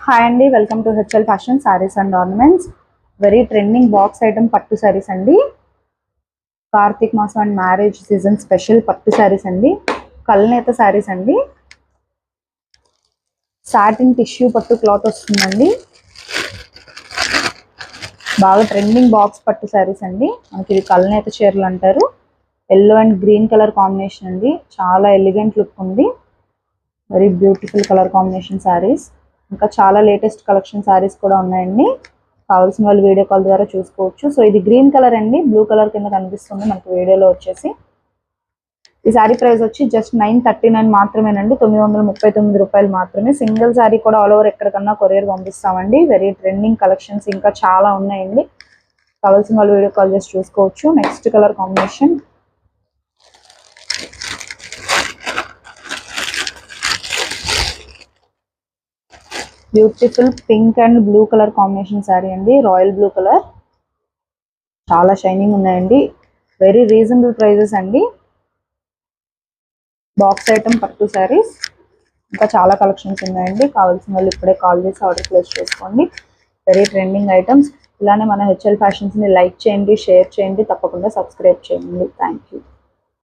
Hi అండి, welcome to HL fashion saris and ornaments. Very trending box item పట్టు సారీస్ అండి. కార్తీక్ మాసం అండ్ మ్యారేజ్ సీజన్ స్పెషల్ పట్టు సారీస్ అండి. కల్నేత సారీస్ అండి. సాటిన్ టిష్యూ పట్టు క్లాత్ వస్తుందండి. బాగా ట్రెండింగ్ బాక్స్ పట్టు సారీస్ అండి. మనకి ఇది కల్నేత చీరలు అంటారు. Yellow and green colour combination అండి. చాలా ఎలిగెంట్ లుక్ ఉంది. Very beautiful colour combination saris. ఇంకా చాలా లేటెస్ట్ కలెక్షన్ సారీస్ కూడా ఉన్నాయండి. కావాల్సిన వాళ్ళు వీడియో కాల్ ద్వారా చూసుకోవచ్చు. సో ఇది గ్రీన్ కలర్ అండి, బ్లూ కలర్ కింద కనిపిస్తుంది మనకు వీడియోలో వచ్చేసి. ఈ సారీ ప్రైస్ వచ్చి జస్ట్ 939 మాత్రమేనండి. 939 రూపాయలు మాత్రమే. సింగిల్ సారీ కూడా ఆల్ ఓవర్ ఎక్కడికన్నా కొరియర్ పంపిస్తామండి. వెరీ ట్రెండింగ్ కలెక్షన్స్ ఇంకా చాలా ఉన్నాయండి. కావాల్సిన వాళ్ళు వీడియో కాల్ చేసి చూసుకోవచ్చు. Next colour combination beautiful pink and blue colour combination sorry అండి. రాయల్ బ్లూ కలర్, చాలా షైనింగ్ ఉన్నాయండి. వెరీ రీజనబుల్ ప్రైజెస్ అండి. బాక్స్ ఐటమ్ పట్టు సారీస్ ఇంకా చాలా కలెక్షన్స్ ఉన్నాయండి. కావాల్సిన వాళ్ళు ఇప్పుడే కాల్ చేసి ఆర్డర్ ప్లేస్ చేసుకోండి. Very trending items. ఇలానే మన హెచ్ఎల్ ఫ్యాషన్స్ని లైక్ చేయండి, షేర్ చేయండి, తప్పకుండా సబ్స్క్రైబ్ చేయండి. Thank you.